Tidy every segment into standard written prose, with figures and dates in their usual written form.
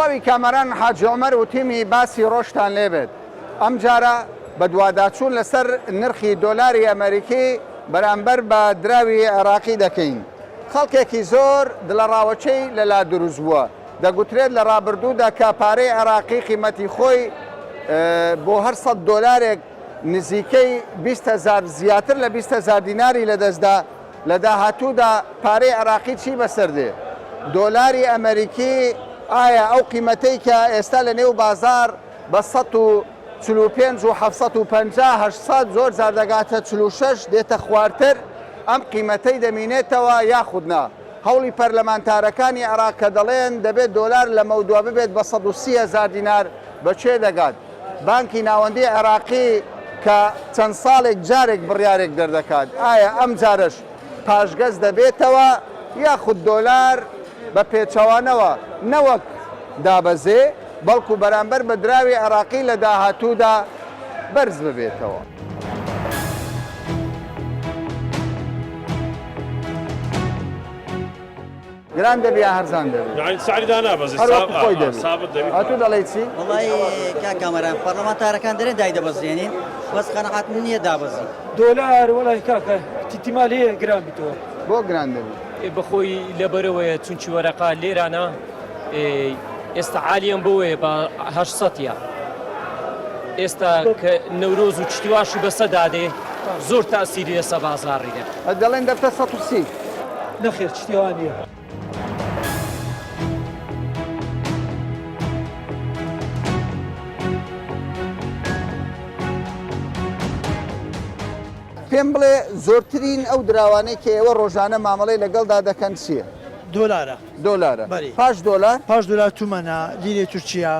تەواوی کامەران حاجی عومەر و تیمی باسی ڕۆژتان لێبێت ئەم جارە بە دوواداچوون لەسەر نرخی دۆلاری ئەمریکی بەرامبەر بە دراوی عێراقی دەکەین. خەڵکێکی زۆر دڵەڕاوەچەی لەلا دروست بووە. دەگوترێت لە ڕابردوودا کە پارەی عێراقی قیمەتی خۆی بۆ هەر 100 دۆلارێک نزیکەی 20,000 زیاتر لە 20,000 دیناری لەدەستدا لە داهاتوودا پارەی عێراقی چی بەسەردێ؟ دۆلاری ئەمریکی ئایا ئەو قیمەتەی کە ئێستا لە نێو بازار بە 145 و 750 زۆر جار دەگاتە 46 دێتە خوارتر ئەم قیمەتەی دەمینێتەوە یاخودنا. هەوڵی پەرلەمانتارەکانی عێراق کە دەڵێن دەبێت دۆلار لە مەودووە ببێت بە 130,000 دینار بەچێ دەگات. بانکی ناوەندی عێراقی کە چەند ساڵێک جارێک بڕیارێک دەردەکات ئایا ئەم جارش پاشگەز دەبێتەوە یاخود دۆلار بە پێچەوانەوە نەوەک دابەزێ بەڵکو بەرامبەر بە دراوی عێراقی لە داهاتوودا بەرز ببێتەوە. گران دەبی یا هەرزان دەبی؟ یعنی سعری دا نابەزی خۆی دەبی. سابت دەبی. ئەتوو دەڵێی چی؟ وڵی کاکەمەران پەرلەمانتارەکان دەرێن دای دەبەزێنین بەس قەنەعات نییە دابەزی. دۆلار وڵی کاکە تیمال هەیە گران بیتەوە. بۆ گران دەبی؟ بەخۆی لەبەرەوەیە چونچی وەرەقا لێرانە ئێستا عالیان بەوەیە بە 800 ئێستا کە نەورۆز و چتیواشی بەسەدادێ زۆر تاسیری لەسە بازاڕیدە. دەڵێن دەفتە 130. نەخێر شتیوانە. پێم بڵێ زۆرترین ئەو دراوانەی کە ئێوە ڕۆژانە مامەڵەی لەگەڵدا دەکەن چییە؟ دۆلارە. دۆلارە. بەری. پاش دۆلار؟ پاش دۆلار تومەنە، لیرەی تورکیا،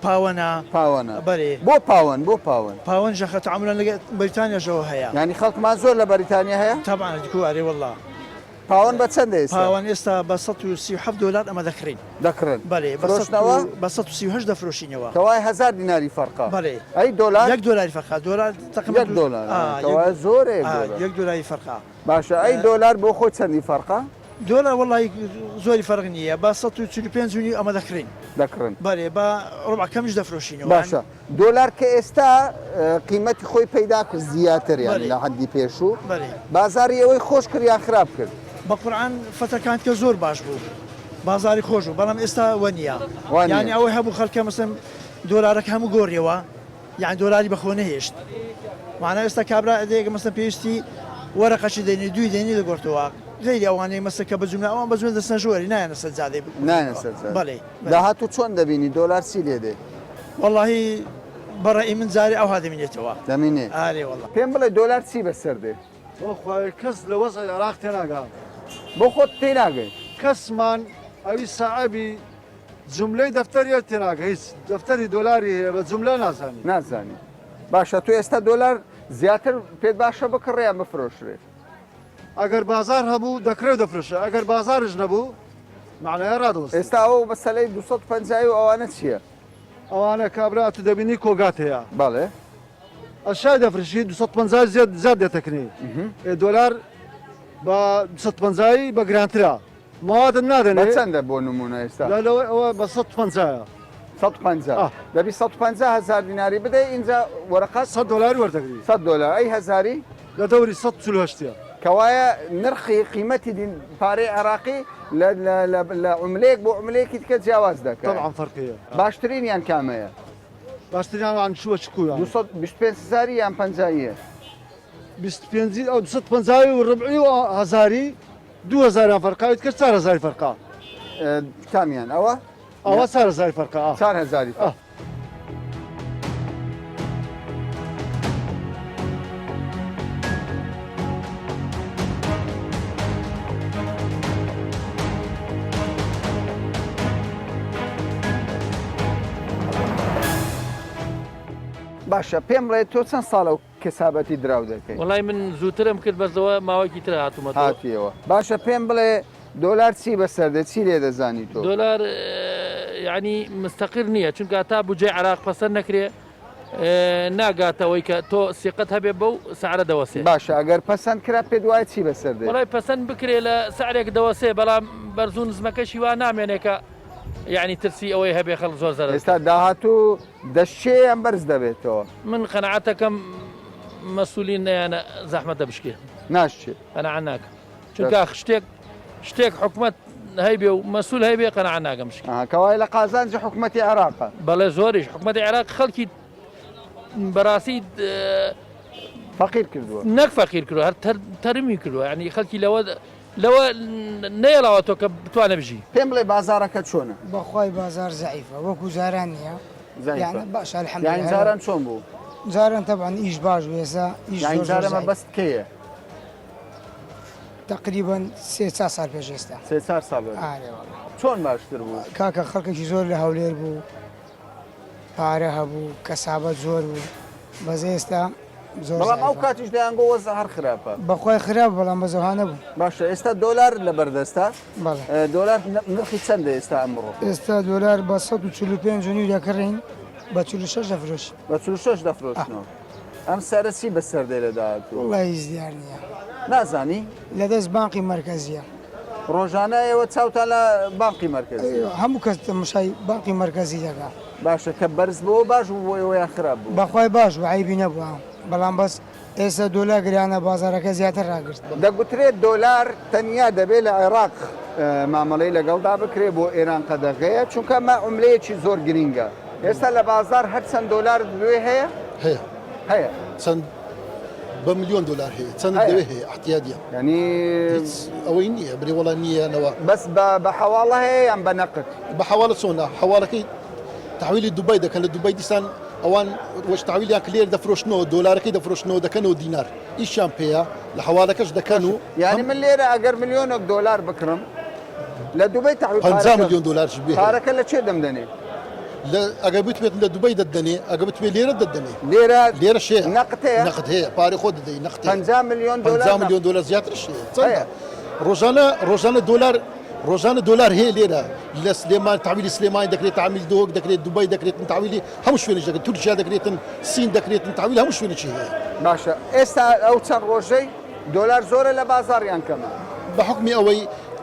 پاوەنە. پاوەنە. بەری. بۆ پاوەن بۆ پاوەن. پاوەن ژەخە تعاملان لەگەڵ بەریتانیاشەوە هەیە. یعنی خەڵکمان زۆر لە بەریتانیا هەیە؟ طبعاً دیکوارێ وەڵڵا. پاوەن بە چەندە ئێستا؟ پاوەن ئێستا بە 137 دۆلار ئەمە دەکڕین. دەکڕن. بەڵێ فرۆشتنەوە؟ بە 138 دەفرۆشینەوە. کەوای 1000 دیناری فەرقا. بەڵێ. ئەی دۆلار؟ 1 دۆلاری فەرقا. دۆلار تقریباً 1 دۆلار. کەوای زۆرێ. 1 دۆلاری فەرقا. باشە ئەی دۆلار بۆ خۆی چەندی فەرقا؟ دۆلار وەڵی زۆری فەرق نییە بە 145 ئەمە دەکڕین. دەکڕن. بەڵێ بە ڕۆبع کەمیش دەفرۆشینەوە. باشە دۆلار کە ئێستا قیمەتی خۆی پەیدا کرد زیاتر یانی لە حەدی پێشوو بازاری ئەوەی خۆش کرد یا خراپ کرد؟ بە قورعان فتەکان کە زۆر باش بوو بازاری خۆش بوو بەڵام ئێستا وەنیە یعنی ئەوەی هەبوو خەڵکە مەسەن دۆلارەکە هەموو گۆڕیەوە یعنی دۆلاری بەخۆ نەهێشت معنە ئێستا کابرا ئەدەیەکە مەسەن پێویستی وەرەقەشی دەینی دوی دێنی دەگۆڕتەوە غیری ئەوانەی مەسە کە بە جوملا ئەوان بە جوێن دەستە ژۆری نایەنە سەجادێ نایەنە سەجادێ بەڵێ داهاتوو چۆن دەبینی دۆلار چی لێ دێ؟ وەڵڵاهی بەڕێی من جارێ ئەوها دەمینێتەوە دەمینێ ئارێ وەڵڵا پێم بڵێ دۆلار چی بەسەر دێ؟ بۆ خۆی کەس لە وەزای عێراق تێناگات بۆ خۆت تێناگەی کەسمان ئەوی سەعەبی جملەی دەفتەریە تێناگە هیچ دەفتەری دۆلاری هەیە بە جملە نازانی نازانی باشە تو ئێستا دۆلار زیاتر پێت باشە بکڕێیان بفرۆشرێت ئەگەر بازار هەبوو دەکرێت دەفرۆشە ئەگەر بازارش نەبوو معنەیە ڕادۆست ئێستا ئەو مەسەلەی 250 و ئەوانە چییە؟ ئەوانە کابرا تو دەبینی کۆگات هەیە بەڵێ ئەشای دەفرشی 250 زیاد دێتەکرێ دۆلار بە 250 بە گرانترا موادن نادەنێ چەندە بۆ نمونە ئێستا؟ ئەوە بە 150 150 دەبی 150,000 دیناری بدەی اینجا وەرەقات 100 دۆلاری وەردەگری 100 دۆلار ئەی هەزاری لە دەوری 148 کەوایە نرخی قیمەتی پارەی عێراقی لە عملەیەک بۆ عملەیەکی تکە جیاواز دەکات طبعا فەرقیە باشترینیان کامەیە؟ باشترینیان چووە چکویان 25,000 یان 50 25 ئەو 250 و ڕبعی و هەزاری 2000 فەرقاویت کرد 4000 فەرقا کامیان ئەوە؟ ئەوە 4000 فەرقا 4000 باشە پێم بڵێ تۆ چەند ساڵە و کەسابەتی دراو دەکەی؟ وڵای من زووترم کرد بەزەوە ماوەکی تر هاتوومەوە هاتیەوە باشە پێم بڵێ دۆلار چی بەسەردە چی لێ دەزانی تۆ؟ دۆلار یعنی مستەقر نییە چونکە تا بجێ عراق پەسەند نەکرێ ناگاتەوەی کە تۆ سیقەت هەبێ بەو سعرە دەوەسێ باشە ئەگەر پەسەند کرا پێ دوای چی بەسەردێ؟ وڵای پەسەند بکرێ لە سعرێک دەوەسێ بەڵام بەرزوو نزمەکەشی وا نامێنێکە یعنی ترسی ئەوەی هەبێ خەڵک زۆر زەرەر ئێستا داهاتوو دەشێیان بەرز دەبێتەوە من قەنەعەتەکەم مەسئولین نەیانە زەحمەتە بشکێ ناشێت قەنەعەت ناکەم چونکە شتێک حکوومەت هەیبێ و مەسئول هەیبێ قەنەعەت ناکەم بشکێ کەوای لە قازانجی حکوومەتی عێراقە بەڵێ زۆریش حکوومەتی عێراق خەڵکی بەڕاستی فەقیر کردووە نەک فەقیر کردو هەر تەرمی کردووە ینی خەڵکی لەوە نەیەڵاوە تۆ کە بتوانە بژی پێم بڵێ بازارەکە چۆنە بەخوای بازار زعیفە وەکو جاران نییە باش یان جاران چۆن بوو جاران طبعا ئیش باش وێسا یان جارەمە بەست کەیە تقریبا 300 سال پێش ئێستا 300 ساڵ چۆن باشتر بوو کاکە خەڵکێکی زۆر لە هەولێر بوو پارە هەبوو کەسابەت زۆر بوو بەزە ئێستا بەڵام ئەو کاتیش دەیان گۆ وەزە هەر خراپە بەخوای خراپ بەڵام بەزەوانە بوو باشە ئێستا دۆلار لە بەردەستا بەڵێ دۆلار نرخی چەندە ئێستا ئەمڕۆ ئێستا دۆلار بە 145 دەکڕین بە 46 دەفرۆش بە 46 دەفرۆشتنەوە ئەم سەرسی بەسەردەی لەداهاتوو وڵی هیچ دیار نییە نازانی لەدەست بانقی مرکزیە ڕۆژانە ئێوە چاوتان لە بانقی مرکزی هەموو کەس تەماشای بانقی مرکزی دەکات باشە کە بەرز بەوە باش بوو ئەوەیان خراپ بوو بەخوای باش و عیبی نەبووە بەڵام بەس ئێستا دۆلار گرانە بازارەکە زیاتر ڕاگرت دەگوترێت دۆلار تەنیا دەبێت لە عێراق مامەڵەی لەگەڵدا بکرێ بۆ ئێران قەدەغەیە چونکە مە عملەیەکی زۆر گرینگە ئێستا لە بازار هەر چەند دۆلار دوێ هەیە هەیە چەند بە ملیۆن دلار هەیە چەند دەوێ هەیە احتیادیە ینی ئەوەی نییە برێ وڵا نییەنەوە بەس بە حواڵە هەیە یان بە نەقد بە حواڵە چۆنە حواڵەکەی تحویلی دوبای دەکەن لە دوبای دیسان ئەوان وەش تحویلیان کلێر دەفرۆشتنەوە دۆلارەکەی دەفرۆشتنەوە دەکەنەوە دینار ئیشیان پێەیە لە حواڵەکەش دەکەن و یعنی من لێرە ئەگەر ملیۆنێک دۆلار بکڕم لە دوبای تحویل 50 ملیۆن دۆلارش بێ پارەکە لە چێ دەمدەنێ ئەگە بتوێت لە دوبای دەدەنێ ئەگە بتوێت لێرە دەدەنێ لێرە شێ نەقد هەیە پارەی خۆ دەدەی نەقد 50 ملیۆن دۆلار زیاترش ڕۆژانە دۆلار هەیە لێرە لە سلێمان تاویلی سلێمانی دەکرێت تعمیل دۆک دەکرێت دوبای دەکرێتن تاویلی هەموو شوێنش دەکرێت تورکیا دەکرێتن سین دەکرێتن تاویل هەموو شوێنێکی هەیە باشە ئێستا ئەو چەند ڕۆژەی دۆلار زۆرە لە بازاڕیان کەمە بە حکمی ئەوەی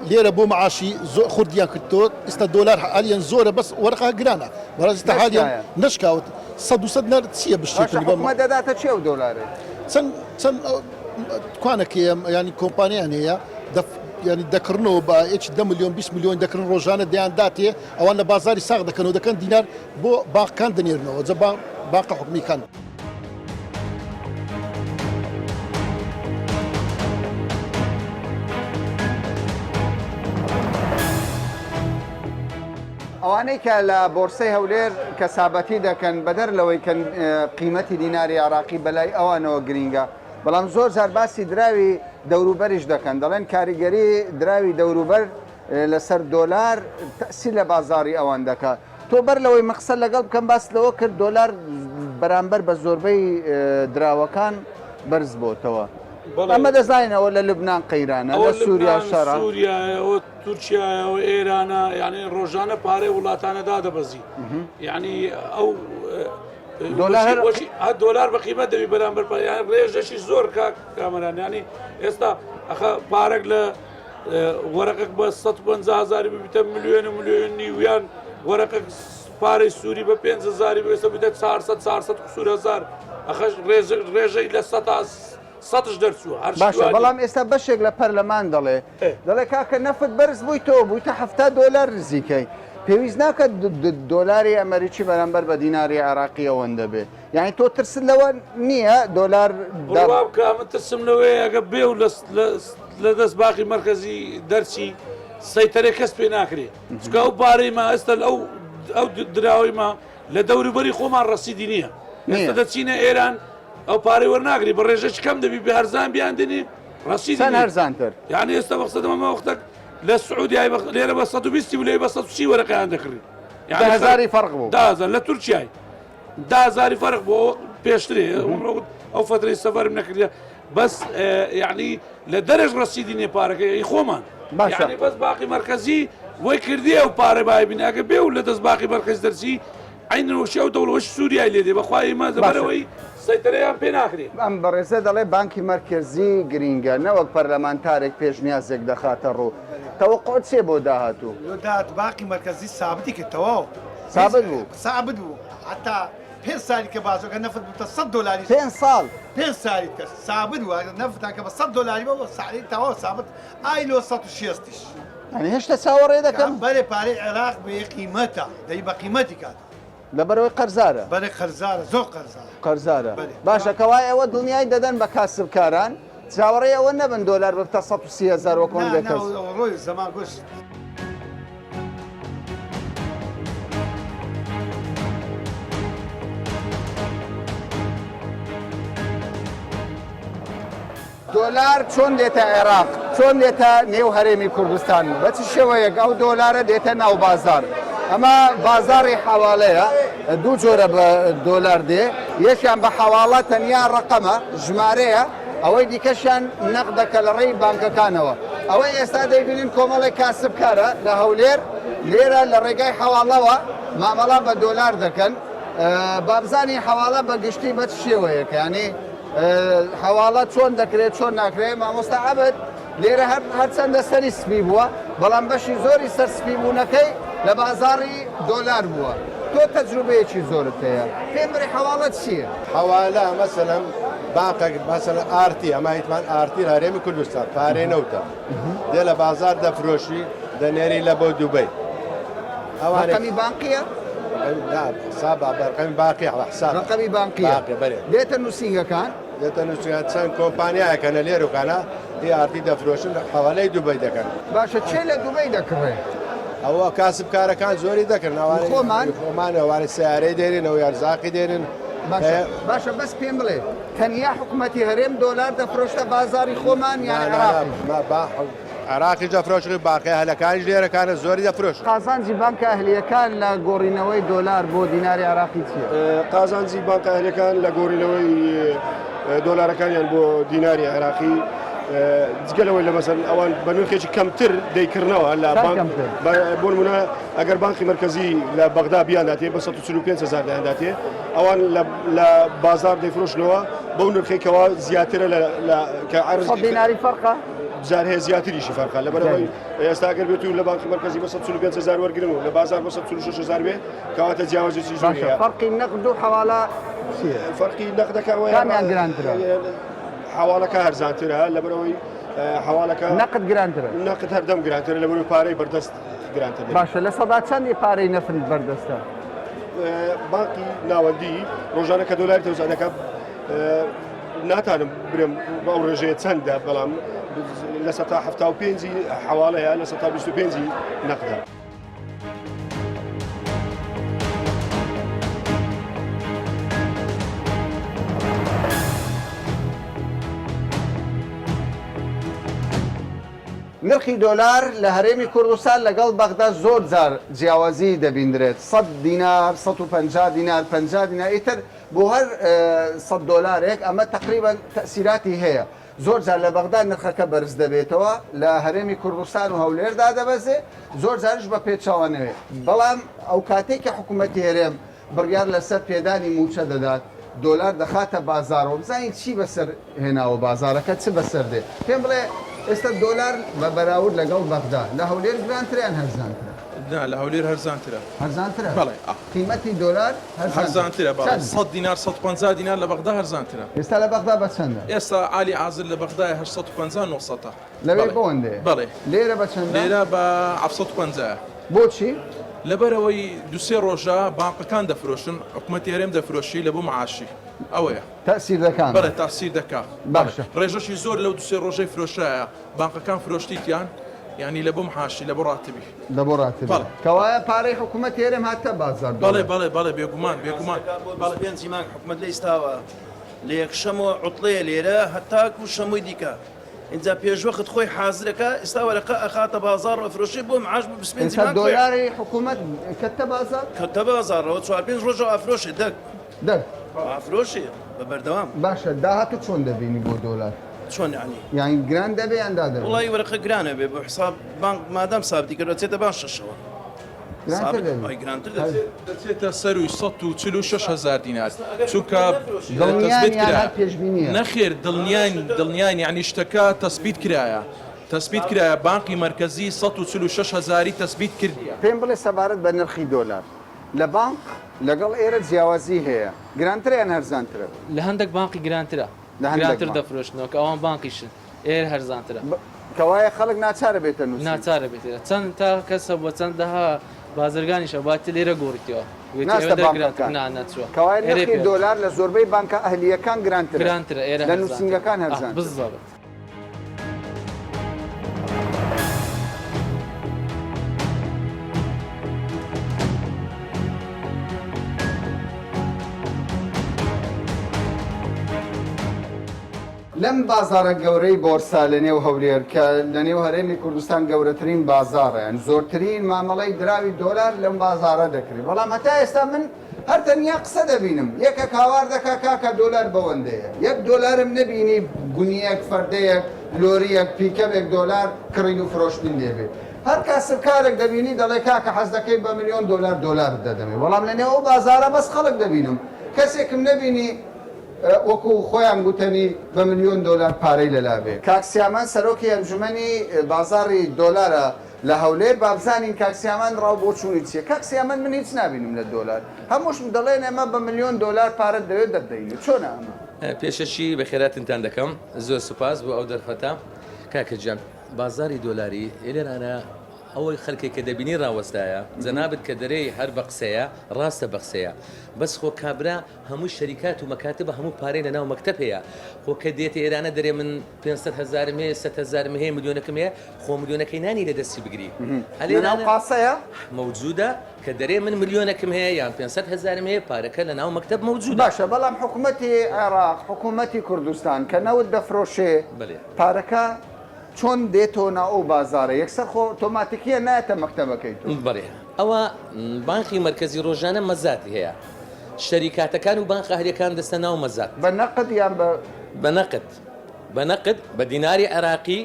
لێرە بۆ معاشی زۆر خوردیان کردۆ ئێستا دۆلار حالیان زۆرە بەس وەرەقا گرانە بەڕاستی حالیان نشکاوت 100 نەر چییە بشتێکمە دەداتە چێ و دۆلارێ چەند کوانەکەم ینی کۆمپانیان هەیە ینی دەکردنەوە بە 10 ملیۆن 20 ملیۆن دەکردن ڕۆژانە دەیان داتێ ئەوان لە بازاری ساغ دەکەنەوە دەکەن دینار بۆ باقکان دەنێرنەوە جە باقە حکومیکان. ئەوانەی کە لە بۆرسەی هەولێر کەسابەتی دەکەن بەدەر لەوەی کە قیمەتی دیناری عراقی بەلای ئەوانەوە گرینگە بەڵام زۆر جار باسی دراوی دەوروبەریش دەکەن دەڵێن کاریگەری دراوی دەوروبەر لەسەر دۆلار تەسی لە بازاری ئەوان دەکات تۆ بەر لەوەی مەقسەد لەگەڵ بکەم باس لەوە کرد دۆلار بەرامبەر بە زۆربەی دراوەکان بەرز بۆتەوە ئەمە دەزانینەوە لە لوبنان قەیرانە لە سووریا شەڕە سووریایەوە تورکیایەوە ئێرانە یعنی ڕۆژانە پارەی وڵاتانەدا دەبەزی یعنی ئەو دۆلار بە قیمەت دەبی بەرامبەر ڕێژەشی زۆر کامەران ینی ئێستا ئەخە پارێک لە وەرەقێک بە 150,000 ببیتە ملیۆنی ویان وەرەقێک پارەی سووری بە 5,000 ئێستا بێتە 400 هزار ئەخەش ڕێژەی لە 100ش دەرچووە باشە بەڵام ئێستا بەشێک لە پەرلەمان دەڵێ کاکە نەفت بەرز بووی تۆ بوویتە 70 دۆلار نزیکەی پێویست ناکە دۆلاری ئەمریکی بەرامبەر بە دیناری عراقی ئەوەندە بێ یعنی تۆ ترست لەوە نییە دۆلار بکە من ترسم لەوەی ئەگە بێ و لە دەست باقی مرکزی دەرچی سەیتەرێک کەس پێ ناکرێت چکە ئەو پارەیمە ئێستا ئەو دراوەیمە لە دەوروبەری خۆمان ڕەسیدی نییە ئێستا دەچینە ئێران ئەو پارەی وەرناگری بە ڕێژەی کەم دەبی بە هەرزان بیاندنی ڕەسیدی هەرزانتر یعنی ئێستا بەخسەدەمە وەختێک لە سعودیای لێرە بە 120 و لێ بە 130 وەرەقەیان دەکڕی هزاری فەرق بوو 10,000 لە تورکیای 10,000 فەرق بۆ پێشترێ ئەو فترەی سەفەرم نەکردە بەس یعنی لە دەرەش ڕەسیدی نێ پارەکەی خۆمان یعنی بەس باقی مرکزی وەی کردی ئەو پارە بای بیناکە بێ و لە دەست باقی مرکز دەرسی عینەوەشی ئەو دەوڵەوەش سووریای لێدێ بەخوای مە زەبەرەوەی سەیتەرەیان پێ ناکرێ. ئەم بەڕێزە دەڵێ بانکی مرکزی گرینگە نەوەک پەرلەمانتارێک پێشنیازێک دەخاتە ڕوو. تەوەقع چێ بۆ داهاتوو؟ داد باقی مرکزی ثابتی کردەوە ثابت بوو ثابت بوو حتا 5 سالی کە بازۆکە نەفت بووتە 100 دلاری 5 ساڵ 5 سالی کە ثابت بووە نەفتان کە بە 100 دلاری بەوە ساعتی تەواو ثابت ئایلۆ 160ش ئەنی هێشتا چاوەڕێ دەکەم بەرێ پارەی عێراق بە قیمەتە دەی بە قیمەتی کات لەبەرەوەی قەرزارە بەرێ قەرزارە زۆر قەرزارە باشە کەوای ئەوە دڵنیای دەدەن بە کاسبکاران چاوەڕێ ئەوە نەبن دۆلار بە 130,000 وەکۆن دەکەس ڕۆی زەمان گوشت. دۆلار چۆن دێتە عێراق چۆن دێتە نێو هەرێمی کوردستان بە چ شێوەیەک ئەو دۆلارە دێتە ناو بازار ئەمە بازاری حواڵەیە دوو جۆرە بە دۆلار دێ یەکیان بە حواڵە تەنیا ڕقەمە ژمارەیە ئەوەی دیکەشیان نەقدەکە لە ڕێی بانکەکانەوە ئەوەی ئێستا دەیبینین کۆمەڵی کاسبکارە لە هەولێر لێرە لە ڕێگای حواڵەوە مامەڵا بە دۆلار دەکەن بابزانی حواڵە بە گشتی بە چ شێوەیەک ینی حواڵە چۆن دەکرێت چۆن ناکرێت مامۆستا عەبد لێرە هەرچەندە سەری سپی بووە بەڵام بەشی زۆری سەر سپی بوونەکەی لە بازاری دۆلار بووە تۆ تەجروبەیەکی زۆرت هەیە پێم بڕی حواڵە چییە؟ حواڵە مەسەلەن باقێک مەسەلەن ئارتی ئەمە هیتمان ئارتی هەرێمی کوردستان پارەی نەوتە دێ لە بازار دەفرۆشی دەنێری لە بۆ دووبەی ڕقەمی بانقیە؟ ڕقەمی باقی حساب ڕقەمی بانقیە دێتە نووسینگەکان دێتە نووسینگەکان چەند کۆمپانیایەکە لە لێرەکانە هی ئارتی دەفرۆشن حواڵەی دووبەی دەکەن باشە چێ لە دووبەی دەکڕێت؟ ئەوە کاسبکارەکان زۆری دەکردن خۆمانەوەوارە سیارەی دێرین ئەو یارزاقی دێرن باشە بەس پێم بڵێ تەنیا حکوومەتی هەرێم دۆلار دەفرۆشتە بازاری خۆمان یان عراقی دەفرۆشی باقی هەلەکانی لێرەکانە زۆری دەفرۆش قازانجی بانکە ئەهلیەکان لە گۆڕینەوەی دۆلار بۆ دیناری عراقی چییە؟ قازانجی بانکە ئەهلیەکان لە گۆڕینەوەی دۆلارەکانیان بۆ دیناری عراقی جگەلەوەی لە مەسەن ئەوان بە نرخێکی کەمتر دەیکردنەوە لە بۆ نمونە ئەگەر بانکی مرکزی لە بەغدا بیانداتێ بە 145,000 دایانداتێ ئەوان لە بازار دەیفرۆشنەوە بەو نرخێکەوە زیاترە کە عەرز دیناری فەرقە جار هەیە زیاتریشی فەرقە لەبەرەوەی ئێستا ئەگەر بێت و لە بانکی مرکزی بە 145,000 وەرگرن و لە بازار بە 146,000 بێ کەواتە جیاوازێکی زۆریە. فەرقی نەقد و حەواڵە فەرقی نەقدەکەەوە کامیان گرانترە؟ حواڵەکە هەرزانترە لەبەرەوەی حواڵەکە نەقد گرانترە نەقد هەردەم گرانترە لەبەرەوەی پارەی بەردەست گرانتر باشە لە سەدا چەندی پارەی نەفت بەردەستە؟ بانکی ناوەندی ڕۆژانە کە دۆلاری تەوزانەکە ناتانم برم بەو ڕێژەیە چەندە بەڵام لە 75 حواڵەیە لە 125 نەقدە. نرخی دۆلار لە هەرێمی کوردستان لەگەڵ بەغدا زۆر جار جیاوازی دەبیندرێت 100 دینار 150 دینار 50 دینار ئیتر بۆ هەر 100 دۆلارێک ئەمە تقریبا تەسیراتی هەیە زۆر جار لە بەغدا نرخەکە بەرز دەبێتەوە لە هەرێمی کوردستان و هەولێردا دەبەزێ زۆر جارش بە پێچاوانەوێ بەڵام ئەو کاتێک کە حکوومەتی هەرێم بڕیار لەسەر پێدانی موچە دەدات دۆلار دەخاتە بازارەوە بزانین چی بەسەر هێناوە بازارەکە چ بەسەر دێ پێم بڵێ ئێستا دۆلار بە بەراورد لەگەڵ بەغدا لە هەولێر گرانتریان هەرزانترە؟ لە هەولێر هەرزانترە. هەرزانترە؟ بەڵێ قیمەتی دۆلار هەرزانترە 100 دینار 150 دینار لە بەغدا هەرزانترە. ئێستا لە بەغدا بە چەندە؟ ئێستا عالی عازر لە بەغدای 850 900 لەوێ بۆندێ؟ بەڵێ لێرە بە چەندە؟ لێرە بە 750. بۆچی؟ لەبەرەوەی دوسێ ڕۆژە بانقەکان دەفرۆشن حکوومەتی هەرێم دەفرۆشی لە بۆ معاشی ئەوەیە تەسیر دەکەن بەڵێ تاسیر دەکات باشە ڕێژەشی زۆر لەو دوسێ ڕۆژەی فرۆشایە بانقەکان فرۆشتیتیان ینی لە بۆ معاشی لە بۆ ڕاتبی لە بۆ ڕاتبی کەوایە پارەی حکوومەت هێرم هاتە بازار بەڵێ بێگومان پێنجی مانگ حکوومەت لە ئێستاوە لە یەکشەمەوە عوتڵەیە لێرە هەتاکو شەمووی دیکە اینجا پێشوەخت خۆی حازرەکە ئێستا وەرەقە ئەخاتە بازار ڕەفرۆشی بۆ معاش بۆ 25 مانگ دۆلاری حکوومەت کەتە بازار کەتە بازارەوە 4-5 ڕۆژەوە ئەفرۆشی دەک ئافرۆشی بە بەردەوام باشە داهاتە چۆن دەبینی بۆ دۆلار چۆن ینی یان گران دەبێ یان دادەبێت وڵی وەرەقە گرانە بێ بۆ حساب بانک مادام سابتی کردو چێتە بان شەشەوە گرانتر دەچێتە سەروی 146,000 دینار چونکە نەخێر دڵنیان یعنی شتەکە تەسبیت کرایە بانقی مرکزی 146,000 تەسبیت کردیە پێم بڵێ سەبارەت بە نرخی دۆلار لە بانک لەگەڵ ئێرە جیاوازی هەیە گرانتریان هەرزانترە لە هەندێک بانقی گرانترە گرانتر دەفرۆشنەوە کە ئەوان بانقیشن ئێر هەرزانترە کەوایە خەڵک ناچارە بێتە نووس ناچارە بێتێرە چەند تا کەسە بۆ چەندەها بازرگانیشە باتی لێرە گۆڕیتەوە کەوای نرخی دۆلار لە زۆربەی بانکە ئەهلیەکان گرانترە ئێرە لە نووسنگەکان هەرزان بزڵێت لەم بازارە گەورەی بۆرسا لە نێو هەولێر کە لە نێو هەرێمی کوردستان گەورەترین بازارەیان زۆرترین مامەڵەی دراوی دۆلار لەم بازارە دەکرێت بەڵام هەتا ئێستا من هەر تەنیا قسە دەبینم یەکە کاوار دەکا کاکە دۆلار بەوەندەیە $1 نەبینی گونیەک فەردەیەک لۆریەک پیکەبێک دۆلار کڕین و فرۆشتین لێبێت هەر کاسبکارێک دەبینی دەڵێ کاکە حەز دەکەی بە $1,000,000 دۆلار دەدەمێ بەڵام لە نێو بازارە بەس خەڵک دەبینم کەسێکم نەبینی وەکو خۆیان گوتنی بە $1,000,000 پارەی لەلابێ کاکسیامان سەرۆکی ئەنجومەنی بازاری دۆلارە لە هەولێر بابزانین کاکسیامان ڕاو بۆ چوونی چیە کاکسیامان من هیچ نبینم لە دۆلار هەمووشم دەڵێن ئێمە بە $1,000,000 پارەت دەوێت دەدەین چۆنە ئەمە پێشەشی بە خێراتتان دەکەم زۆر سوپاس بۆ ئەو دەرفەتە کاکە گیان بازاری دۆلاری ئێلێرانە ئەوەی خەڵکی کە دەبینی ڕاوەستایە جەنابەت کە دەرەی هەر بە قسەیە ڕاستە بە قسەیە بەس خۆ کابرا هەموو شەریکات و مەکاتب بە هەموو پارەی لە ناو مەکتەب هەیە خۆ کە دێتە ئێرانە دەرێ من 500,000 هەیە 100,000 هەیە $1,000,000 هەیە خۆ $1,000,000 نانی لە دەستی بگری هەلێناو قاسەیە مەوجودە کە دەرێ من $1,000,000 هەیە یان 500,000 هەیە پارەکە لە ناو مەکتەب مەوجود باشە بەڵام حکوومەتی عێراق حکوومەتی کوردستان کە نەوت دەفرۆشێ پارەکە چۆن دێتۆ ناو ئەو بازارە یەکسەر خۆ ئۆتۆماتیکیە نایەتە مەکتەبەکەیت بڵێ ئەوە بانقی مرکزی ڕۆژانە مەزاتی هەیە شەریکاتەکان و بانقە هەریەکان دەستە ناو مەزات بە نەقد یان بە نەقد بە دیناری عێراقی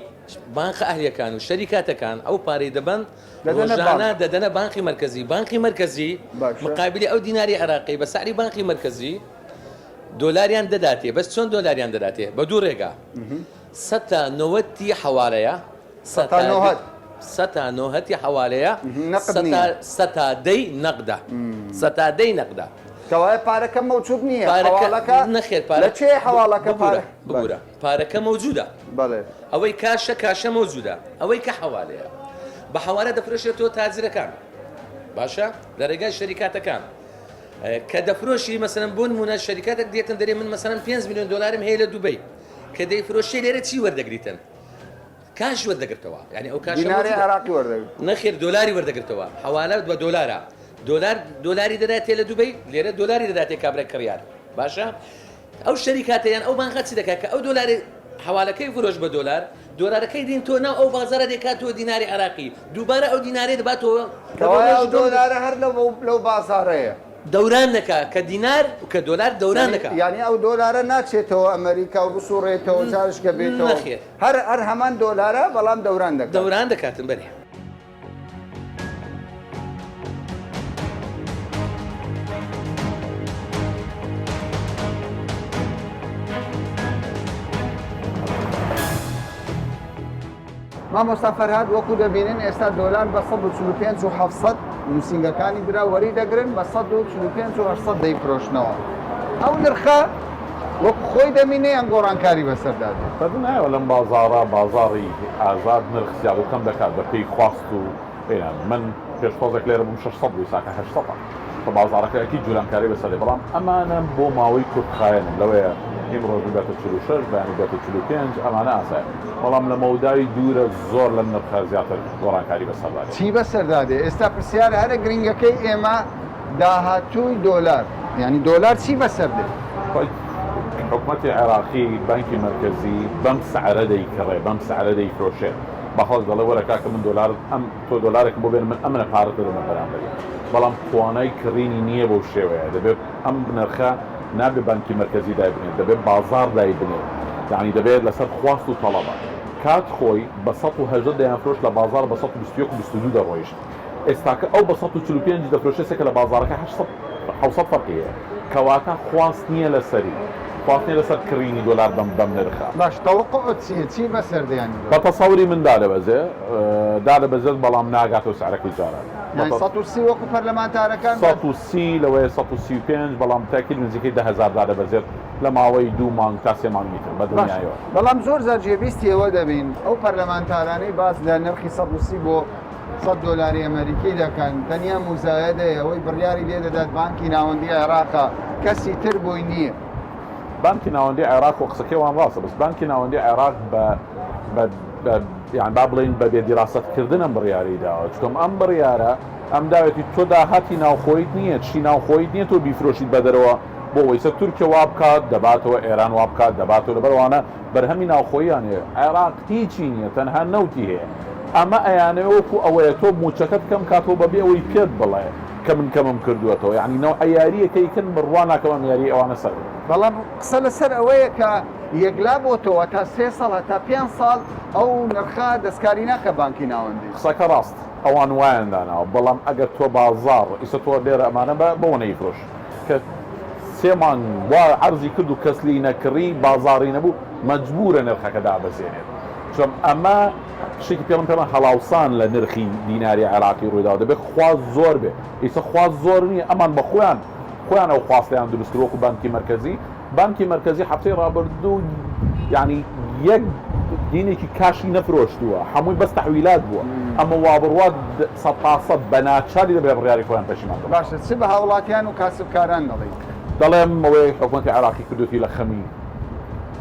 بانقە ئەهلیەکان و شەریکاتەکان ئەو پارەی دەبن ڕۆژانە دەدەنە بانقی مرکزی مقابلی ئەو دیناری عێراقی بە سعری بانقی مرکزی دۆلاریان دەداتێ بەس چۆن دۆلاریان دەداتێ بە دوو ڕێگا 190 حواڵەیە 190 حواڵەیە 100 نەقدە کەوایە پارەکە موجود نییە نەخێر لە چێ حواڵەکە بگورە پارەکە موجودە بەڵێ ئەوەی کاشە موجودە ئەوەی کە حواڵەیە بە حواڵە دەفرۆشێتەوە تاجرەکان باشە لە ڕێگای شەریکاتەکان کە دەفرۆشی مەسەلەن بۆ نمونە شەریکاتێک دێتن دەرێ من مەسەلەن $5,000,000 هەیە لە دوبەی کە دەیفرۆشی لێرە چی وەردەگریتن کاش وەردەگرتەوە یعنی ئەو کاش دیناری عێراقی وەردەگرت نەخێر دۆلاری وەردەگرتەوە حواڵە بە دۆلاری دەداتێ لە دوبەی لێرە دۆلاری دەداتێ کابرا کڕیار باشە ئەو شەریکاتەیان ئەو بانقە چی دەکات کە ئەو دۆلاری حواڵەکەی فرۆش بە دۆلارەکەی دین تۆ ناو ئەو بازارە دەکاتەوە دیناری عێراقی دووبارە ئەو دینارێ دەباتەوە دۆلارە هەر لەو بازارەیە دەوران دەکا کە دینار و کە دۆلار دەوران دەکات یعنی ئەو دۆلارە ناچێتەوە ئەمریکا و بسوڕێتەوە جارشکە بێتەوە هەر هەمان دۆلارە بەڵام دەوران دەکاتن بەرێ مامۆستا فەرهاد وەکو دەبینن ئێستا دۆلار بە 145 و 700 نووسنگەکانی درا وەری دەگرن بە 145 و 800 دەیفرۆشنەوە ئەو نرخە وەکو خۆی دەمینێ یان گۆڕانکاری بەسەردادێ بەدون نایەوە لەم بازارە بازاری ئازاد نرخ زیاد و کەم دەکات بە پێی خواست و من پێشخۆزێک لێرە بووم 600 بووی ساکە 800 بە بازارەکەیەکی جوولانکاری بەسەردێ بەڵام ئەمانە بۆ ماوەی کورتخایەنم لەوەیە ئیمڕۆژ بێتە 46 بەیانی بێتە 45 ئەمانە ئاسایە بەڵام لە مەودای دوورە زۆر لەم نرخە زیاتر گۆڕانکاری بەسەردادێ چی بەسەردادێ ئێستا پرسیارە هەرە گرنگەکەی ئێمە داهاتووی دۆلار یعنی دۆلار چی بەسەردێ حکوومەتی عێراقی بانکی مرکزی بەم سعرە دەیکڕێ بەم سعرە دەیفرۆشێ بەخۆز دەڵێ وەرە کاکە من دۆلار تۆ دۆلارێکم بۆ بێن من ئەمنە پارەت دەدەمە بەرامبەری بەڵام توانای کڕینی نییە بەو شێوەیە دەبێت ئەم نرخە نابێ بانکی مرکزی دای بنێت دەبێت بازار دای بنێت یعنی دەبێت لەسەر خواست و تەڵەبە کات خۆی بە 180 دەیانفرۆش لە بازار بە 121 و 22 دەڕۆیشت ئێستاکە ئەو بە 145 دەفرۆشێسێکە لە بازارەکە 600 فەرقیە کەواتە خواست نییە لەسەری خواست نییە لەسەر کڕینی دۆلار بەم نرخە باش تەوەقعت چی بەسەر دێنی بە تەسەوری من دادەبەزێ دادەبەزێت بەڵام ناگاتەوە سعرەکەی جاران 130 وەکو پەرلەمانتارەکان 130 لەوەیە 135 بەڵام تاکیل نزیکەی 10,000 دادەبەزێت لە ماوەی 2 مانگ تا 3 مانگیتر بە دنیایەوە بەڵام زۆر زار جێبیستیەوە دەبین ئەو پەرلەمانتارانەی باس لە نرخی 130 بۆ 100 دلاری ئەمریکی دەکەن تەنیا موزایەدەیە ئەوەی بڕیاری لێ دەدات بانکی ناوەندی عێراقا کەسی تر بۆی نییە بانکی ناوەندی عێراق و قسەکەی وان ڕاستە بەس بانکی ناوەندی عێراق بە یان با بڵین بە بێدیراستکردن ئەم بڕیاری داوە چکەم ئەم بڕیارە ئەم داوێتی تۆ داهاتی ناوخۆیت نییە چی ناوخۆیت نییە تۆ بیفرۆشیت بە دەرەوە بۆ وەیسە تورکیا وا بکات دەباتەوە ئێران وا بکات دەباتەوە لەبەروانە بەرهەمی ناوخۆیانێ عێراق هیچی نییە تەنها نەوتی هەیە ئەمە ئەیانەوە وەکو ئەوەیە تۆ موچەکەت کەم کاتەوە بەبێ ئەوەی پێت بڵێ کە من کەمم کردووەتەوە یعنی نەوە یاریەکەیکن بڕوان ناکەم یاری ئەوانە سەر بەڵام قسە لەسەر ئەوەیە کە یەکلا بۆتەوە تا 3 ساڵ تا 5 ساڵ ئەو نرخە دەستکاری ناکە بانکی ناوەندی قسەکە ڕاست ئەوان وایەنداناوە بەڵام ئەگەر تۆ بازار ئیسە تۆ لێرە ئەمانە بۆ نەیفرۆش کە سێمان وا عەرزی کرد و کەس لی نەکڕی بازاری نەبوو مەجبورە نرخەکە دابەزێنێت چۆن ئەمە شتێکی پێڵم هەڵاوسان لە نرخی دیناری عێراقی ڕوویداوە دەبێت خواست زۆر بێ ئیسە خواست زۆر نییە ئەمان بە خۆیان ئەو خواستیان دروستکردوەکو بانکی مرکزی هەفتەی ڕابردوو یعنی یەک دینێکی کاشی نەفرۆشتووە هەمووی بەس تەحویلات بووە ئەمە وابڕوات 100% بە ناچاری دەبێت بڕیاری خۆیان پەشیمان باشە چ بە هاوڵاتیان و کاسبکاران دەڵێم ئەوەی حکومەتی عێراقی کردوتی لە خەمی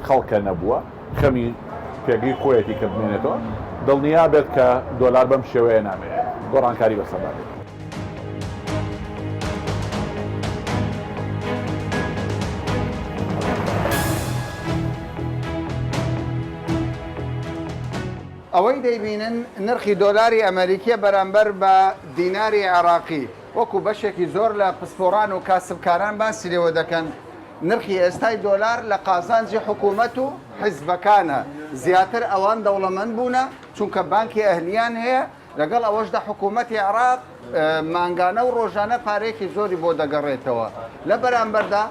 خەڵکە نەبووە خەمی پێگەی خۆیەتی کە بمێنێتەوە دڵنیا بێت کە دۆلار بەم شێوەیە نامێت گۆڕانکاری بەسەدا بێت ئەوەی دەیبینن نرخی دۆلاری ئەمریکیە بەرامبەر بە دیناری عێراقی وەکو بەشێکی زۆر لە پسپۆڕان و کاسبکاران باسی لێوە دەکەن نرخی ئێستای دۆلار لە قازانجی حکوومەت و حیزبەکانە زیاتر ئەوان دەوڵەمەند بوونە چونکە بانکی ئەهلیان هەیە لەگەڵ ئەوەشدا حکوومەتی عێراق مانگانە و ڕۆژانە پارێکی زۆری بۆ دەگەڕێتەوە لە بەرامبەردا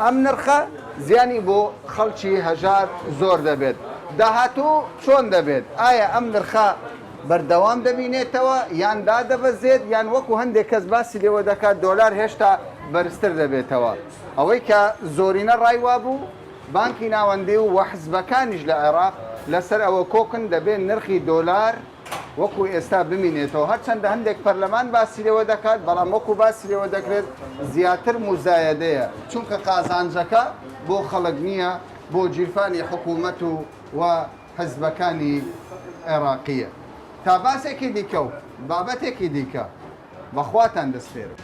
ئەم نرخە زیانی بۆ خەڵکی هەژار زۆر دەبێت داهاتوو چۆن دەبێت ئایا ئەم نرخە بەردەوام دەبینێتەوە یان دادەبەزێت یان وەکو هەندێک کەس باسی لێوە دەکات دۆلار هێشتا بەرزتر دەبێتەوە ئەوەی کە زۆرینە ڕایوا بوو بانکی ناوەندی و حزبەکانیش لە عێراق لەسەر ئەوە کۆکن دەبێت نرخی دۆلار وەکو ئێستا بمینێتەوە هەرچەندە هەندێک پەرلەمان باسی لێوە دەکات بەڵام وەکو باسی لێوە دەکرێت زیاتر موزایەدەیە چونکە قازانجەکە بۆ خەڵک نییە بۆ جیرفانی حکوومەت و حزبەکانی عێراقیە تا باسێکی دیکە و بابەتێکی دیکە بەخواتان دەستێرە